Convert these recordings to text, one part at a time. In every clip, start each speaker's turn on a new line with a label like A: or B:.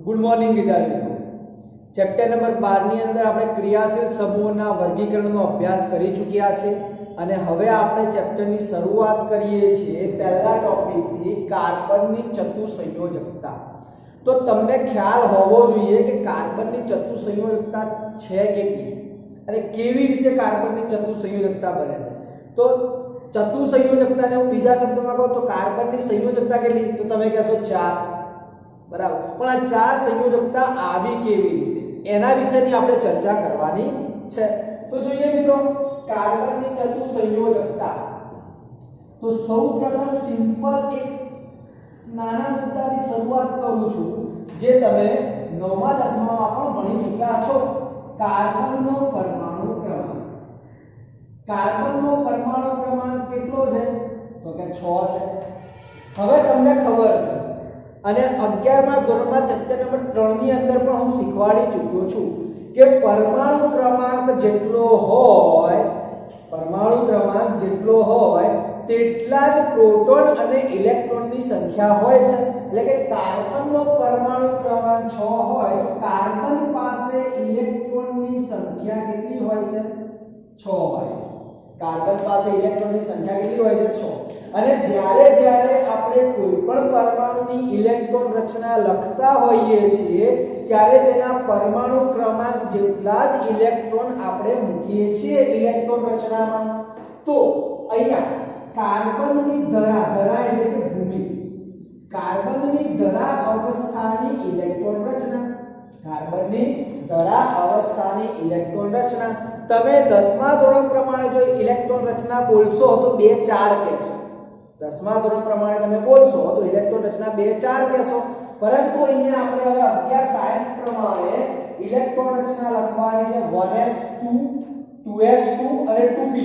A: Good morning વિદ્યાર્થી મિત્રો। Chapter number 12 ની અંદર આપણે ક્રિયાશીલ સમૂહોના વર્ગીકરણનો અભ્યાસ કરી ચૂક્યા છે અને હવે આપણે ચેપ્ટરની શરૂઆત કરીએ છીએ પહેલા ટોપિકથી કાર્બનની ચતુસંયોજકતા। તો તમને ખ્યાલ હોવો જોઈએ કે કાર્બનની ચતુસંયોજકતા છે કેટલી અને કેવી રીતે કાર્બનની ચતુસંયોજકતા બને છે। તો ચતુસંયોજકતાને હું બીજા શબ્દોમાં કહું તો કાર્બનની સંયોજકતા કેટલી, તો તમે કહેશો 4 બરાબર। પણ આ 4 સંયોજકતા આવી કેવી રીતે, એના વિશેની આપણે ચર્ચા કરવાની છે। તો જોઈએ મિત્રો કાર્બનની ચતુસંયોજકતા। તો સૌપ્રથમ સિમ્પલ એક નાના મુદ્દાથી શરૂઆત કરું છું જે તમે 9મા 10મામાં પણ ભણી ચૂક્યા છો। કાર્બનનો પરમાણુ ક્રમાંક। કાર્બનનો પરમાણુ ક્રમાંક કેટલો છે, તો કે 6 છે। હવે તમને ખબર છે અને 11મા ધોરણમાં ચેપ્ટર નંબર 3 ની અંદર પણ હું શીખવાડી ચૂક્યો છું કે પરમાણુ ક્રમાંક જેટલો હોય, પરમાણુ ક્રમાંક જેટલો હોય તેટલા જ પ્રોટોન અને ઇલેક્ટ્રોનની સંખ્યા હોય છે। એટલે કે કાર્બનનો પરમાણુ ક્રમાંક 6 હોય તો કાર્બન પાસે ઇલેક્ટ્રોનની સંખ્યા કેટલી હોય છે, 6 હોય છે। કાર્બન પાસે ઇલેક્ટ્રોનની સંખ્યા કેટલી હોય છે, 6। અને જ્યારે આપણે કોઈ પણ પરમાણુની ઇલેક્ટ્રોન રચના લખતા હોઈએ છીએ ત્યારે તેના પરમાણુ ક્રમાંક જેટલા જ ઇલેક્ટ્રોન આપણે મૂકીએ છીએ ઇલેક્ટ્રોન રચનામાં। તો અહીંયા કાર્બનની ધરા એટલે કે ભૂમિ, કાર્બનની ધરા અવસ્થાની ઇલેક્ટ્રોન રચના, કાર્બનની ધરા અવસ્થાની ઇલેક્ટ્રોન રચના। તમે 10મા ધોરણ પ્રમાણે જો ઇલેક્ટ્રોન રચના બોલશો તો 2 4 કહેશો। 10મા ધોરણ પ્રમાણે તમે બોલશો તો ઇલેક્ટ્રોન રચના 2 4 કહેશો, પરંતુ અહીંયા આપણે હવે 11 સાયન્સ પ્રમાણે ઇલેક્ટ્રોન રચના લખવાની છે 1s2 2s2 અને 2p2।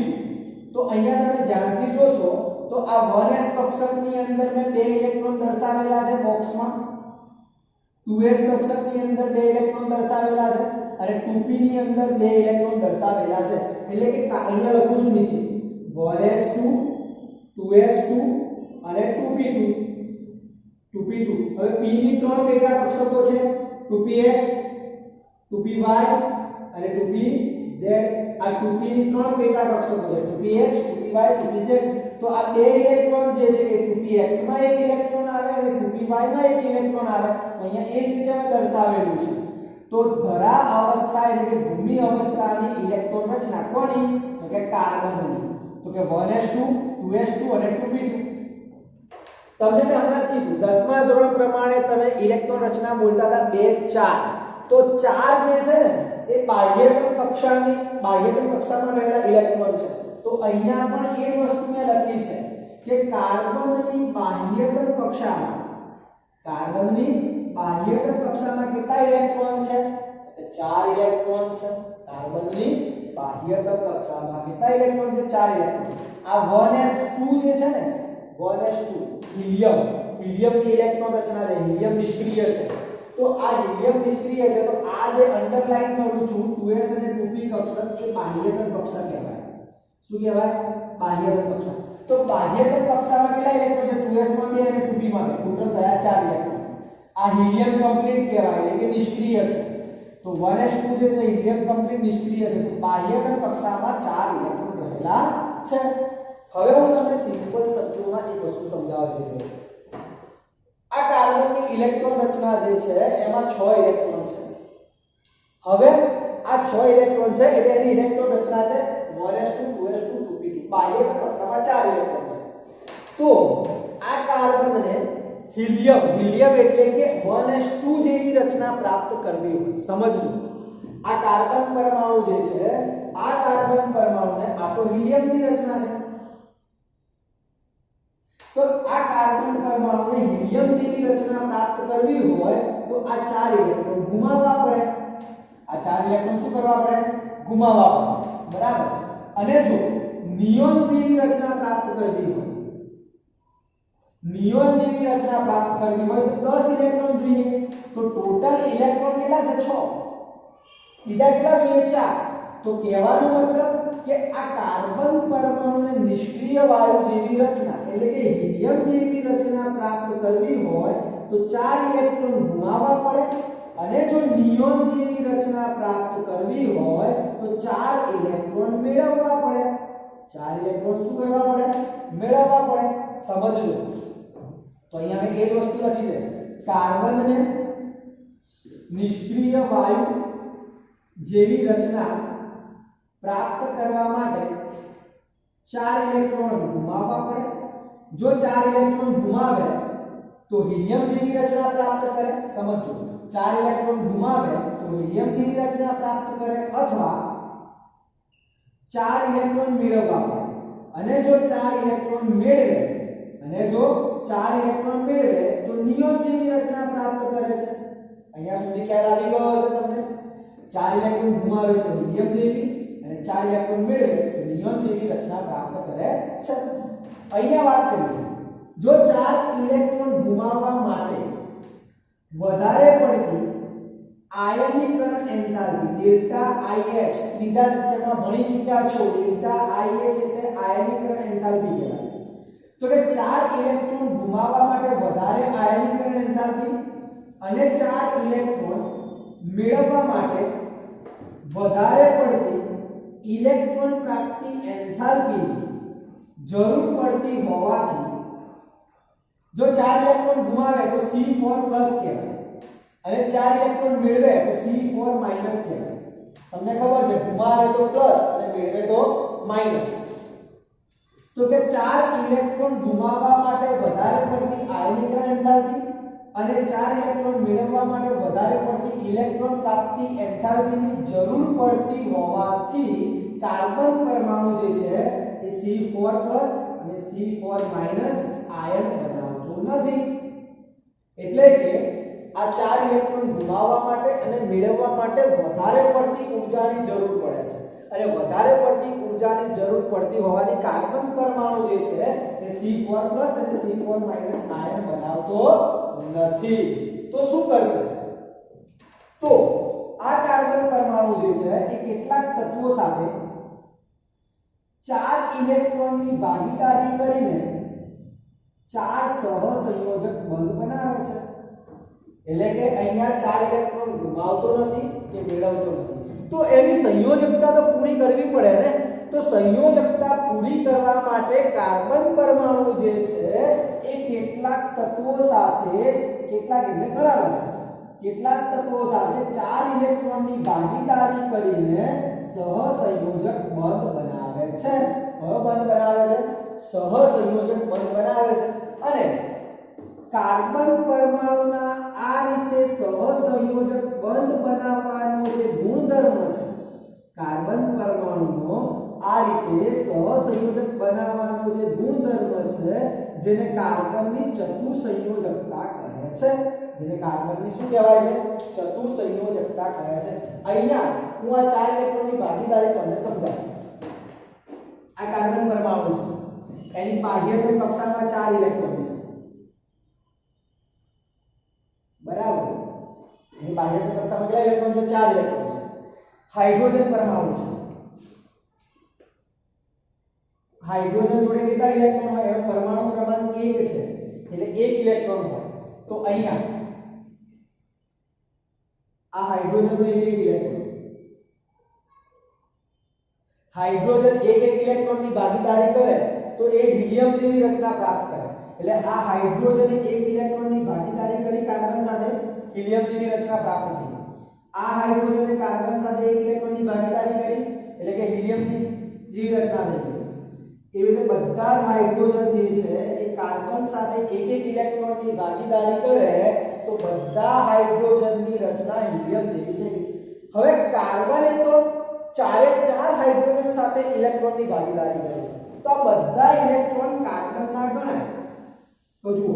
A: તો અહીંયા તમે ધ્યાનથી જોશો તો આ 1s કક્ષકની અંદર મેં 2 ઇલેક્ટ્રોન દર્શાવેલા છે બોક્સમાં, 2s કક્ષકની અંદર 2 ઇલેક્ટ્રોન દર્શાવેલા છે અને 2p ની અંદર 2 ઇલેક્ટ્રોન દર્શાવેલા છે। એટલે કે અહીંયા લખું છું નીચે 1s2 2s2 અને 2p2 2p2। હવે p ની 3 પેટા કક્ષકો છે 2px 2py અને 2pz। આ 2p ની 3 પેટા કક્ષકો છે 2px 2py 2pz। તો આ 2 ઇલેક્ટ્રોન જે છે એ 2px માં એક ઇલેક્ટ્રોન આવે અને 2py માં એક ઇલેક્ટ્રોન આવે। અહીંયા એ જ રીતે મેં દર્શાવેલું છે। તો ધરા અવસ્થા એટલે કે ભૂમિ અવસ્થાની ઇલેક્ટ્રોન રચના કોની, તો કે કાર્બનની। તો કે 1s2 2s2 અને 2p2। તમને મેં હમણાં જ કીધું 10મા ધોરણ પ્રમાણે તમે ઇલેક્ટ્રોન રચના બોલતા હતા 2 4। તો 4 જે છે ને એ બાહ્યતમ કક્ષામાં રહેલા ઇલેક્ટ્રોન છે। તો અહીંયા પણ એ જ વસ્તુ મેં લખી છે કે કાર્બનની બાહ્યતમ કક્ષામાં, કાર્બનની બાહ્યતમ કક્ષામાં કેટલા ઇલેક્ટ્રોન છે, તો 4 ઇલેક્ટ્રોન છે। કાર્બનની બાહ્યતમ કક્ષામાં કેટલા ઇલેક્ટ્રોન છે, 4 ઇલેક્ટ્રોન। આ 1s2 જે છે ને 1s2 હિલિયમની ઇલેક્ટ્રોન રચના છે, હિલિયમ નિષ્ક્રિય છે। તો આ હિલિયમ નિષ્ક્રિય છે તો આ જે અંડરલાઈન કરું છું 2s અને 2p કક્ષક એ બાહ્યતમ કક્ષા કહેવાય। શું કહેવાય, બાહ્યતમ કક્ષા। તો બાહ્યતમ કક્ષામાં કેટલા ઇલેક્ટ્રોન છે, 2s માં 2 અને 2p માં 2, ટોટલ થયા 4 ઇલેક્ટ્રોન। આ હિલિયમ કમ્પ્લીટ કહેવાય એટલે કે નિષ્ક્રિય છે। તો 1s2 જે છે હિલિયમ કમ્પ્લીટ નિષ્ક્રિય છે, તો બાહ્યતમ કક્ષામાં 4 ઇલેક્ટ્રોન રહેલા છે। હવે હું તમને સિમ્પલ શબ્દોમાં એક વસ્તુ સમજાવવા જઈ રહ્યો છું। આ કાર્બનની ઇલેક્ટ્રોન રચના જે છે એમાં 6 ઇલેક્ટ્રોન છે। હવે આ 6 ઇલેક્ટ્રોન છે એટલે એની ઇલેક્ટ્રોન રચના છે 1s2 2s2 2p2, બાહ્યતમ કક્ષામાં 4 ઇલેક્ટ્રોન છે। તો આ કાર્બનને હિલિયમ એટલે કે 1s2 જેવી રચના પ્રાપ્ત કરવી હોય, સમજજો આ કાર્બન પરમાણુ જે છે આ કાર્બન પરમાણુને આ તો હિલિયમની રચના છે। તો આ કાર્બન પરમાણુને હિલિયમ જેવી રચના પ્રાપ્ત કરવી હોય તો આ 4 ઇલેક્ટ્રોન ગુમાવવા પડે। આ 4 ઇલેક્ટ્રોન શું કરવા પડે, ગુમાવવા પડે, બરાબર। અને જો નિયોન જેવી રચના પ્રાપ્ત કરવી હોય, નિયોન જેવી રચના પ્રાપ્ત કરવી હોય તો 10 ઇલેક્ટ્રોન જોઈએ। તો ટોટલ ઇલેક્ટ્રોન કેટલા છે, 6, બીજા કેટલા જોઈએ, 4। તો કહેવાનો મતલબ કે આ કાર્બન પરમાણુને નિષ્ક્રિય વાયુ જેવી રચના એટલે કે હિલિયમ જેવી રચના પ્રાપ્ત કરવી હોય તો 4 ઇલેક્ટ્રોન ગુમાવવા પડે અને જો નિયોન જેવી રચના પ્રાપ્ત કરવી હોય તો 4 ઇલેક્ટ્રોન મેળવવા પડે. 4 ઇલેક્ટ્રોન શું કરવા પડે? મેળવવા પડે. સમજજો. તો અહીંયા મેં એ જ વસ્તુ લખી છે. કાર્બનને નિષ્ક્રિય વાયુ જેવી રચના પ્રાપ્ત કરવા માટે 4 ઇલેક્ટ્રોન ગુમાવવા પડે. જો 4 ઇલેક્ટ્રોન ગુમાવે તો હિલિયમ જેવી રચના પ્રાપ્ત કરે. સમજો. 4 ઇલેક્ટ્રોન ગુમાવે તો હિલિયમ જેવી રચના પ્રાપ્ત કરે અથવા 4 ઇલેક્ટ્રોન મેળવવા પડે. અને જો 4 ઇલેક્ટ્રોન મેળવે તો નિયોન જેવી રચના પ્રાપ્ત કરે છે. અહીંયા સુધી ખ્યાલ આવી ગયો હશે તમને. 4 ઇલેક્ટ્રોન ગુમાવે તો હિલિયમ જેવી અને 4 ઇલેક્ટ્રોન મેળવે તો નિયોન જેવી રચના પ્રાપ્ત કરે છે. અહીંયા વાત કરીએ. જો 4 ઇલેક્ટ્રોન ગુમાવવા માટે વધારે પડતી આયનીકરણ એન્થાલ્પી ડેલ્ટા IH ત્રીજા ચેપ્ટરમાં ભણી ચૂક્યા છો. ડેલ્ટા IH એટલે આયનીકરણ એન્થાલ્પી કહેવાય. તો કે 4 ઇલેક્ટ્રોન ગુમાવવા માટે વધારે આયનીકરણ એન્થાલ્પી અને 4 ઇલેક્ટ્રોન મેળવવા માટે વધારે પડતી ઇલેક્ટ્રોન પ્રાપ્તિ એન્થાલ્પીની જરૂર પડતી હોવાથી જો 4 ઇલેક્ટ્રોન ગુમાવે તો C4+ કહેવાય અને 4 ઇલેક્ટ્રોન મેળવે તો C4- કહેવાય. તમને ખબર છે ગુમાવે તો પ્લસ અને મેળવે તો માઈનસ. તો કે 4 ઇલેક્ટ્રોન ગુમાવવા માટે વધારે પડતી આયનીકરણ એન્થાલ્પી અને 4 ઇલેક્ટ્રોન મેળવવા માટે વધારે પડતી ઇલેક્ટ્રોન પ્રાપ્તિ એન્થાલ્પીની જરૂર પડતી હોવાથી કાર્બન પરમાણુ જે છે એ C4+ અને C4- આયન બનાવતો નથી. એટલે કે આ 4 ઇલેક્ટ્રોન ગુમાવવા માટે અને મેળવવા માટે વધારે પડતી ઊર્જાની જરૂર પડે છે. અને વધારે પડતી ઊર્જાની જરૂર પડતી હોવાથી કાર્બન પરમાણુ જે છે એ C4+ અને C4- આયન બનાવતો નથી. તો શું કરશે? તો આ કાર્બન પરમાણુ જે છે એ કેટલાક તત્વો સાથે 4 ઇલેક્ટ્રોનની ભાગીદારી કરીને 4 સહસંયોજક બંધ બનાવે છે. એટલે કે અહીંયા 4 ઇલેક્ટ્રોન ગુમાવતો નથી કે મેળવતો નથી. તો એની સંયોજકતા તો પૂરી કરવી પડે ને. તો સંયોજકતા પૂરી કરવા માટે કાર્બન પરમાણુ જે છે એ કેટલાક તત્વો સાથે કેટલાક તત્વો સાથે 4 ઇલેક્ટ્રોનની ભાગીદારી કરીને સહસંયોજક બંધ બનાવે છે. કયો બંધ બનાવે છે? સહસંયોજક બંધ બનાવે છે. અને કાર્બન પરમાણુના આ રીતે સહસંયોજક બંધ બનાવવાનો જે ગુણધર્મ છે, કાર્બન પરમાણુનો આ રીતે સહસંયોજક બનાવવાનો જે ગુણધર્મ છે જેને કાર્બનની ચતુસંયોજકતા કહે છે. જેને કાર્બનની શું કહેવાય છે? ચતુસંયોજકતા કહે છે. અહીંયા હું આ 4 ઇલેક્ટ્રોનની ભાગીદારી તમને સમજાવું. આ કાર્બન પરમાણુ છે. એની બાહ્યતમ કક્ષામાં 4 ઇલેક્ટ્રોન છે. બરાબર. એની બાહ્યતમ કક્ષામાં કેટલા ઇલેક્ટ્રોન છે? 4 ઇલેક્ટ્રોન છે. હાઇડ્રોજન પરમાણુ છે. હાઇડ્રોજન જોડે કેટલા ઇલેક્ટ્રોન હોય? એનો પરમાણુ ક્રમાંક 1 છે. એટલે 1 ઇલેક્ટ્રોન હોય. તો અહીંયા આ હાઇડ્રોજનનો 1 ઇલેક્ટ્રોન. હાઇડ્રોજન 1 ઇલેક્ટ્રોનની ભાગીદારી કરે તો એ હિલિયમ જેવી રચના પ્રાપ્ત કરે. એટલે આ હાઇડ્રોજને 1 ઇલેક્ટ્રોનની ભાગીદારી કરી કાર્બન સાથે હિલિયમ જેવી રચના પ્રાપ્ત થઈ. આ હાઇડ્રોજને કાર્બન સાથે 1 ઇલેક્ટ્રોનની ભાગીદારી કરી એટલે કે હિલિયમ જેવી રચના થઈ. એવી રીતે બધા જ હાઇડ્રોજન જે છે એ કાર્બન સાથે 1 ઇલેક્ટ્રોનની ભાગીદારી કરે તો બધા હાઇડ્રોજનની રચના હિલિયમ જેવી થઈ ગઈ. હવે કાર્બને તો 4 હાઇડ્રોજન સાથે ઇલેક્ટ્રોનની ભાગીદારી કરે છે. તો આ બધા ઇલેક્ટ્રોન કાર્બનના ગણાય. તો જુઓ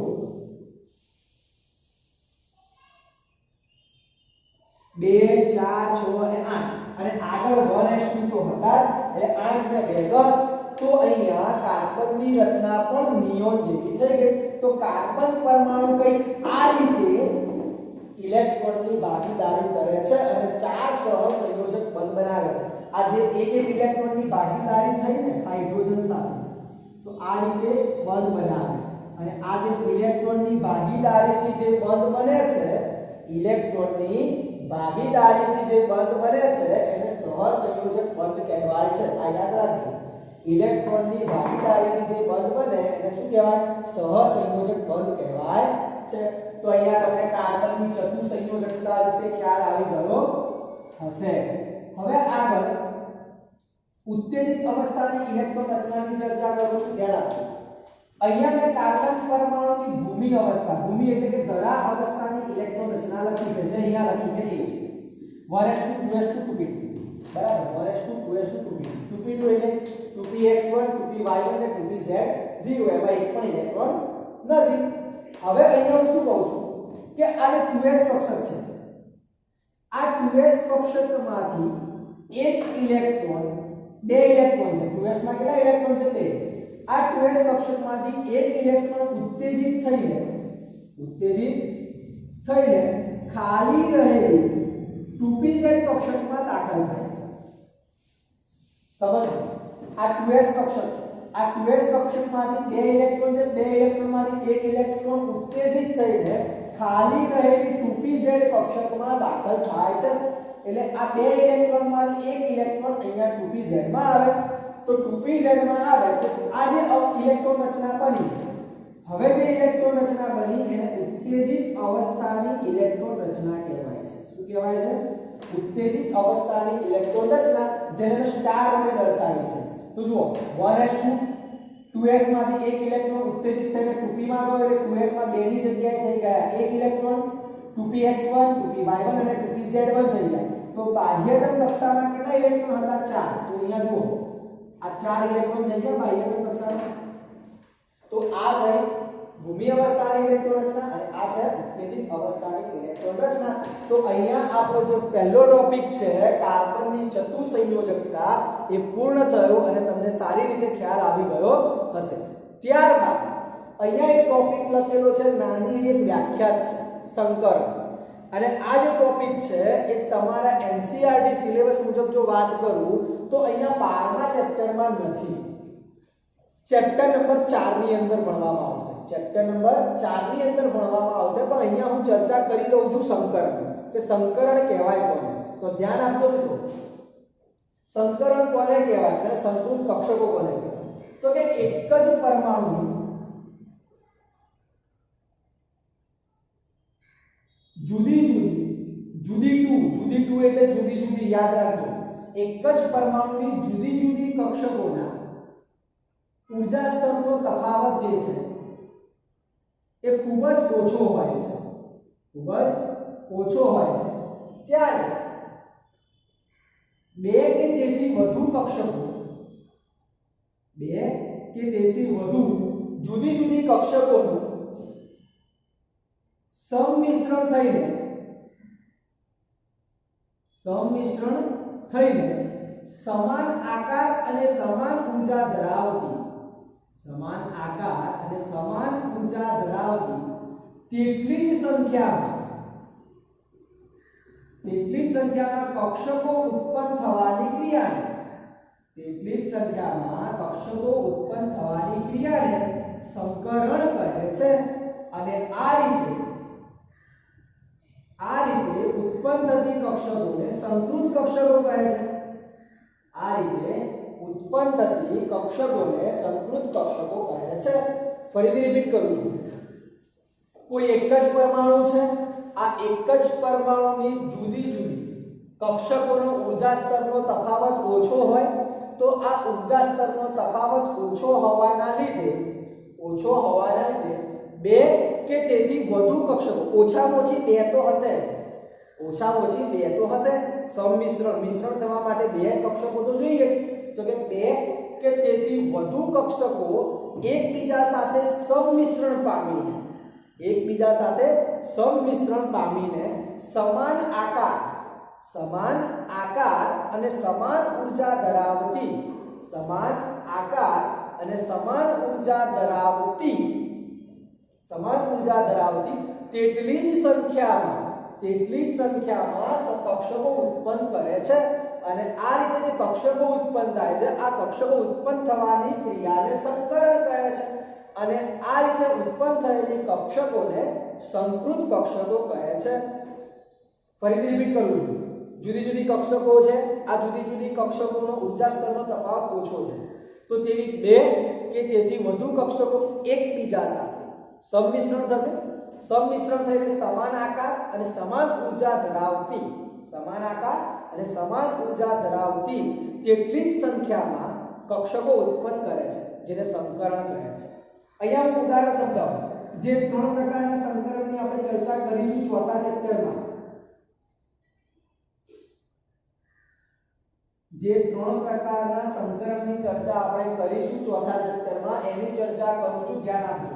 A: 2 4 6 અને 8 અને આગળ 1s2 તો હતા જ એટલે 8 ને 2 10. તો અહીંયા કાર્બનની રચના પણ નિયોન જેવી થઈ ગઈ. તો કાર્બન પરમાણુ કંઈક આ રીતે ઇલેક્ટ્રોનની ભાગીદારી કરે છે અને 4 સહસંયોજક બંધ બનાવે છે. આ જે 1 ઇલેક્ટ્રોનની ભાગીદારી થઈ ને હાઇડ્રોજન સાથે તો આ રીતે બંધ બનાવે અને આ જે ઇલેક્ટ્રોનની ભાગીદારીથી જે બંધ બને છે ઇલેક્ટ્રોનની ભાગીદારીથી જે બંધ બને છે એને સહસંયોજક બંધ કહેવાય છે. આ યાદ રાખજો. ઇલેક્ટ્રોનની ભાગીદારીથી જે બંધ બને એને શું કહેવાય? સહસંયોજક બંધ કહેવાય છે. તો અહીંયા તમને કાર્બનની ચતુસંયોજકતા વિશે ખ્યાલ આવી ગયો હશે. હવે આગળ ઉત્તેજિત અવસ્થાની ઇલેક્ટ્રોન રચનાની ચર્ચા કરું છું. ધ્યાન આપજો. અહીંયા મેં કાર્બન પરમાણુની ભૂમિ અવસ્થા, ભૂમિ એટલે કે ધરા અવસ્થાની ઇલેક્ટ્રોન રચના લખી છે, જે અહીંયા લખી છે એ છે 1s2 2s2 2p2. બરાબર, 1s2 2s2 2p2. 2p2 એટલે 2px1 2py1 અને 2pz0. એમાં એક પણ ઇલેક્ટ્રોન નથી. હવે અહીંયા હું શું કહું છું કે આ 2s કક્ષક છે. આ 2s કક્ષકમાંથી એક ઇલેક્ટ્રોન, બે ઇલેક્ટ્રોન છે. 2s માં કેટલા ઇલેક્ટ્રોન છે? બે. આ 2s કક્ષકમાંથી એક ઇલેક્ટ્રોન ઉત્તેજિત થઈને ખાલી રહેલી 2pz કક્ષકમાં દાખલ થાય છે. સમજો, આ 2s કક્ષક છે. આ 2s કક્ષકમાંથી બે ઇલેક્ટ્રોન છે. બે ઇલેક્ટ્રોનમાંથી એક ઇલેક્ટ્રોન ઉત્તેજિત થઈને ખાલી રહેલી 2pz કક્ષકમાં દાખલ થાય છે. એટલે આ બે ઇલેક્ટ્રોનમાંથી એક ઇલેક્ટ્રોન અહીંયા 2pz માં આવે. તો 2pz માં આવે તો આ જે ઇલેક્ટ્રોન રચના બની, હવે જે ઇલેક્ટ્રોન રચના બની એને ઉત્તેજિત અવસ્થાની ઇલેક્ટ્રોન રચના કહેવાય છે. શું કહેવાય છે? ઉત્તેજિત અવસ્થાની ઇલેક્ટ્રોન રચના, જેને મેં સ્ટાર વડે દર્શાવી છે. તો જુઓ 1s2 2s માંથી એક ઇલેક્ટ્રોન ઉત્તેજિત થઈને 2p માં ગયો એટલે 2s માં બે ની જગ્યાએ થઈ ગયા એક ઇલેક્ટ્રોન. 2px1 2py1 અને 2pz1 થઈ ગયા. તો બાહ્યતમ કક્ષામાં કેટલા ઇલેક્ટ્રોન હતા? 4. તો અહીંયા જુઓ આ 4 ઇલેક્ટ્રોન થઈ ગયા બાહ્યતમ કક્ષામાં. તો આ થઈ ભૂમિ અવસ્થાની ઇલેક્ટ્રોન રચના અને આ છે ઉત્તેજિત અવસ્થાની ઇલેક્ટ્રોન રચના. તો અહીંયા આપણો જે પહેલો ટોપિક છે કાર્બનની ચતુસંયોજકતા એ પૂર્ણ થયો અને તમને સારી રીતે ખ્યાલ આવી ગયો હશે. ત્યારબાદ અહીંયા એક ટોપિક લખેલો છે, નાની એક વ્યાખ્યા છે, સંકરણ. અને આ જે ટોપિક છે એ તમારા એનસીઈઆરટી સિલેબસ મુજબ જો વાત કરું તો અહીંયા 12મા ચેપ્ટરમાં નથી. ચેપ્ટર નંબર 4 ની અંદર ભણવામાં આવશે. ચેપ્ટર નંબર 4 ની અંદર ભણવામાં આવશે. પણ અહીંયા હું ચર્ચા કરી દઉં છું સંકરણ, કે સંકરણ કહેવાય કોને. તો ધ્યાન આપજો મિત્રો, સંકરણ કોને કહેવાય અને સંકૃત કક્ષકો કોને કહેવાય? તો કે એક જ પરમાણુની જુદી ટુ એટલે જુદી યાદ રાખજો. એક જ પરમાણુની જુદી કક્ષકોના ઊર્જા સ્તરનો તફાવત જે છે એ ખૂબ જ ઓછો હોય છે. ત્યારે બે કે તેથી વધુ કક્ષકો, બે કે તેથી વધુ જુદી કક્ષકોનું સંમિશ્રણ થઈને સમાન આકાર અને સમાન ઊર્જા ધરાવતી તેટલી જ સંખ્યામાં કક્ષકો ઉત્પન્ન થવાની ક્રિયાને સંકરણ કહે છે. અને આ રીતે ઉત્પન્ન થતી કક્ષકોને સંકૃત કક્ષકો કહે છે. ફરીથી રિપીટ કરું છું. કોઈ એક જ પરમાણુ છે, આ એક જ પરમાણુની જુદી કક્ષકોનો ઊર્જા સ્તરનો તફાવત ઓછો હોય તો આ ઊર્જા સ્તરનો તફાવત ઓછો હોવાના લીધે બે કે તેથી વધુ કક્ષકો, ઓછામાં ઓછી બે તો હશે મિશ્રણ થવા માટે બે કક્ષકો તો જોઈએ જ. તો કે બે કે તેથી વધુ કક્ષકો એકબીજા સાથે સંમિશ્રણ પામીને સમાન આકાર અને સમાન ઊર્જા ધરાવતી તેટલી જ સંખ્યામાં કક્ષકો ઉત્પન્ન કરે છે. અને આ રીતે જે કક્ષકો ઉત્પન્ન થાય છે, આ કક્ષકો ઉત્પન્ન થવાની ક્રિયાને સંકરણ કહે છે. અને આ રીતે ઉત્પન્ન થયેલી કક્ષકોને સંકૃત કક્ષકો કહે છે. ફરીથી રિપીટ કરું છું, જુદી જુદી કક્ષકો છે, આ જુદી જુદી કક્ષકોનો ઊર્જા સ્તરનો તફાવત ઓછો છે, તો તેવી બે કે તેથી વધુ કક્ષકો એકબીજા સાથે સંમિશ્રણ થશે. સંમિશ્રણ થઈને સમાન આકાર અને સમાન ઊર્જા ધરાવતી તેટલી જ સંખ્યામાં કક્ષકો ઉત્પન્ન કરે છે, જેને સંકરણ કહે છે. અહીંયા હું ઉદાહરણ સમજાવું. જે ત્રણ પ્રકારના સંકરણની આપણે ચર્ચા કરીશું ચોથા ચેપ્ટરમાં, એની ચર્ચા કરું છું, ધ્યાન આપજો.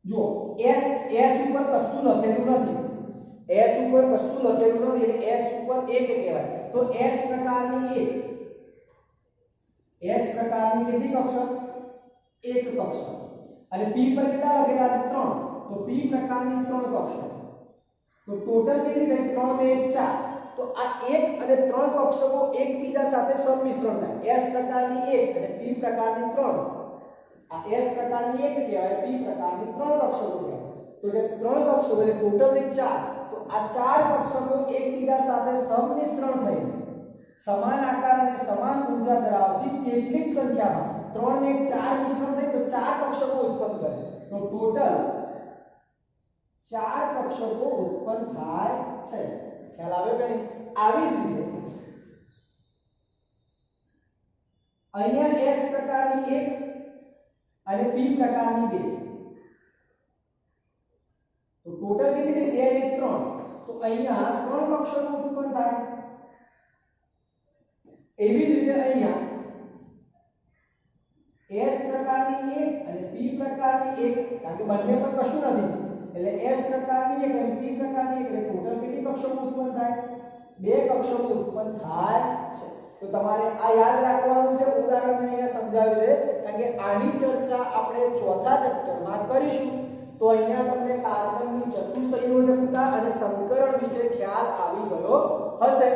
A: જો S ઉપર કશું લખેલું નથી, S ઉપર કશું લખેલું નથી એટલે S ઉપર 1 કહેવાય. તો S પ્રકારની કેટલી કક્ષક? એક કક્ષક. અને P પર કેટલા લખેલા છે? 3. તો P પ્રકારની 3 કક્ષક. તો ટોટલ કેટલી થઈ? 3 ને 1 4. તો આ 1 અને 3 કક્ષકો એકબીજા સાથે સંમિશ્રણ થાય. S પ્રકારની 1 અને P પ્રકારની 3. આ S પ્રકારની 1 કહેવાય, P પ્રકારની 3 કક્ષકો કહેવાય. તો કે 3 કક્ષકો એટલે ટોટલ થઈ 4. તો આ 4 કક્ષકો એકબીજા સાથે સંમિશ્રણ થઈને સમાન આકાર અને સમાન ઊર્જા ધરાવતી તેટલી જ સંખ્યામાં 3 ને 4 મિશ્રણ થઈ તો 4 કક્ષકો ઉત્પન્ન કરે. તો ટોટલ 4 કક્ષકો ઉત્પન્ન થાય છે. ખ્યાલ આવે કે નહીં? આવી જ રીતે અહીંયા S પ્રકારની 1 અને P પ્રકારની 2. તો ટોટલ કેટલી થઈ? 2 ને 3. તો અહીંયા 3 કક્ષકો ઉત્પન્ન થાય. એવી જ રીતે અહીંયા S પ્રકારની 1 અને P પ્રકારની 1, કારણ કે બંને પર કશું નથી એટલે S પ્રકારની 1 અને P પ્રકારની 1 એટલે ટોટલ કેટલી કક્ષકો ઉત્પન્ન થાય? 2 કક્ષકો ઉત્પન્ન થાય છે. તો તમારે આ યાદ રાખવાનું છે. ઉદાહરણ મેં અહીંયા સમજાવ્યું છે કારણ કે આની ચર્ચા આપણે ચોથા ચેપ્ટરમાં કરીશું. તો અહીંયા તમને કાર્બનની ચતુઃસંયોજકતા અને સંકરણ વિશે ખ્યાલ આવી ગયો હશે.